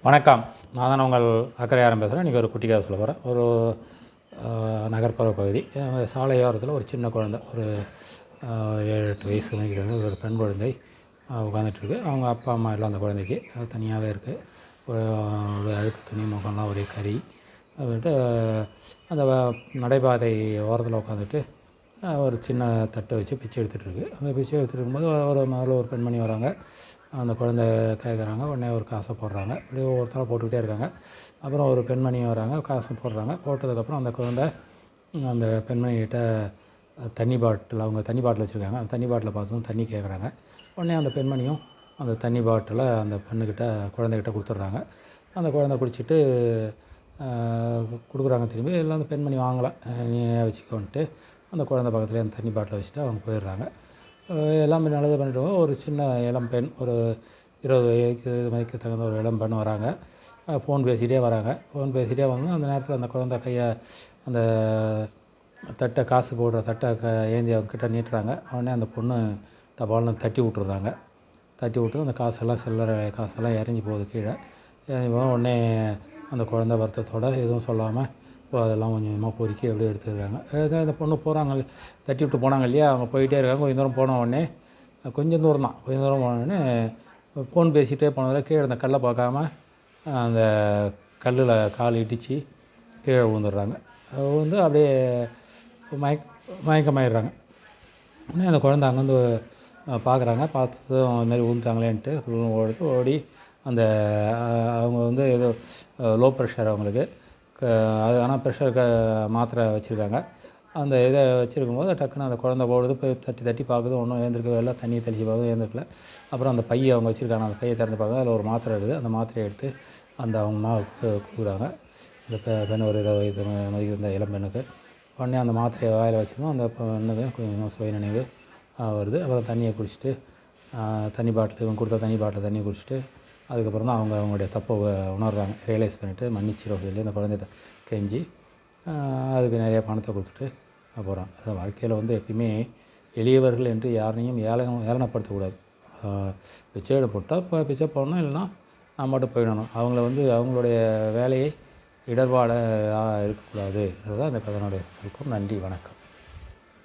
வணக்கம். நான் தான் உங்கள் அக்கறையாரம் பேசுகிறேன். இன்றைக்கி ஒரு குட்டி கதை சொல்ல போகிறேன். ஒரு நகர்ப்புற பகுதி. சாலையோரத்தில் ஒரு சின்ன குழந்தை, ஒரு 7-8 வயசு நினைக்கிறது, ஒரு பெண் குழந்தை உட்காந்துட்டுருக்கு. அவங்க அப்பா அம்மா எல்லாம் அந்த குழந்தைக்கு தனியாகவே இருக்குது. ஒரு அழுக்கு துணி, முகம்லாம் ஒரே கறி. வந்துட்டு அந்த நடைபாதை ஓரத்தில் உட்காந்துட்டு ஒரு சின்ன தட்டை வச்சு பிச்சை எடுத்துகிட்ருக்கு. அந்த பிச்சை எடுத்துகிட்டு இருக்கும்போது முதல்ல ஒரு பெண்மணி வராங்க. அந்த குழந்தை கேட்குறாங்க. உடனே ஒரு காசை போடுறாங்க. இப்படியே ஒவ்வொருத்தராக போட்டுக்கிட்டே இருக்காங்க. அப்புறம் ஒரு பெண்மணி வராங்க, காசை போடுறாங்க. போட்டதுக்கப்புறம் அந்த குழந்தை அந்த பெண்மணிகிட்ட தண்ணி பாட்டில், அவங்க தண்ணி பாட்டில் வச்சுருக்காங்க. அந்த தண்ணி பாட்டிலை பார்த்து தண்ணி கேட்குறாங்க. உடனே அந்த பெண்மணியும் அந்த தண்ணி பாட்டிலை அந்த குழந்தைகிட்ட கொடுத்துட்றாங்க. அந்த குழந்தை குடிச்சிட்டு கொடுக்குறாங்க. திரும்பி எல்லாம் அந்த பெண்மணி வாங்கலை, நீ வச்சுக்கோன்ட்டு அந்த குழந்தை பக்கத்துலேயே அந்த தண்ணி பாட்டிலை வச்சுட்டு அவங்க போயிடுறாங்க. எல்லாமே நல்லது பண்ணிட்டு ஒரு சின்ன இளம் பெண், ஒரு 20 வயதுக்கு தகுந்த ஒரு இளம் பெண் வராங்க. ஃபோன் பேசிகிட்டே வராங்க. ஃபோன் பேசிகிட்டே வந்து அந்த நேரத்தில் அந்த குழந்தை கையை அந்த தட்டை, காசு போடுற தட்டை ஏந்தி அவங்கக்கிட்ட நீட்டுறாங்க. உடனே அந்த பொண்ணு டபால்னு தட்டி விட்டுறாங்க. தட்டி விட்டு அந்த காசெல்லாம், சில்லறை காசெல்லாம் இறங்கி போகுது கீழே. இறங்கி போக உடனே அந்த குழந்தை வருத்தத்தோடு எதுவும் சொல்லாமல் அதெல்லாம் கொஞ்சம் கொஞ்சமாக பொறுக்கி அப்படியே எடுத்துருக்காங்க. இந்த பொண்ணு போகிறாங்க, தட்டி விட்டு போனாங்க இல்லையா, அவங்க போயிட்டே இருக்காங்க. கொஞ்சம் தூரம் போன உடனே, கொஞ்சம் தூரம் தான், கொஞ்சம் தூரம் போனோடனே ஃபோன் பேசிகிட்டே போனதில் கீழே அந்த கல்லை பார்க்காம அந்த கல்லில் கால் இடித்து கீழே விழுந்துடுறாங்க. விழுந்து அப்படியே மயக்கமாயிடுறாங்க. உடனே அந்த குழந்தை அங்கேருந்து பார்க்குறாங்க. பார்த்ததும் அதுமாதிரி விழுந்துட்டாங்களேன்ட்டு ஓடி அந்த அவங்க வந்து ஏதோ லோ ப்ரெஷர் அவங்களுக்கு, அது ஆனால் ப்ரெஷருக்கு மாத்திரை வச்சுருக்காங்க. அந்த இதை வச்சுருக்கும்போது டக்குன்னு அந்த குழந்தை போடுது, போய் தட்டி தட்டி பார்க்குது, ஒன்றும் எழுந்திருக்கவே இல்லை. தண்ணியை தெளித்து பார்க்குது, எழுந்திருக்கல. அப்புறம் அந்த பையை அவங்க வச்சுருக்காங்க, அந்த பையை திறந்து பார்க்க அதில் ஒரு மாத்திரை இருக்குது. அந்த மாத்திரையை எடுத்து அந்த அவங்க அம்மாவுக்கு கொடுக்குறாங்க. அந்த பெண் ஒரு 20 வயது மதிக்கிற இளம் பெண்ணுக்கு. உடனே அந்த மாத்திரையை வாயில் வச்சதும் அந்த பெண்ணுக்கு கொஞ்சம் சுய நினைவு வருது. அப்புறம் தண்ணியை குடிச்சிட்டு தண்ணி பாட்டில், இவங்க கொடுத்த தண்ணி பாட்டில் தண்ணி குடிச்சிட்டு அதுக்கப்புறம் தான் அவங்களுடைய தப்பை உணர்றாங்க. ரியலைஸ் பண்ணிவிட்டு மன்னிச்சிடும் சொல்லி அந்த குழந்தைகிட்ட கெஞ்சி அதுக்கு நிறையா பணத்தை கொடுத்துட்டு போகிறாங்க. அது வாழ்க்கையில் வந்து எப்பயுமே எளியவர்கள் என்று யாரையும் ஏளனப்படுத்தக்கூடாது. பிச்சை போட்டால் இப்போ பிச்சை போடணும், இல்லைன்னா நான் மட்டும் போயிடணும். அவங்கள வந்து அவங்களுடைய வேலையை இடர்பாடாக இருக்கக்கூடாது. அதுதான் இந்த கதனுடைய சுருக்கம். நன்றி, வணக்கம்.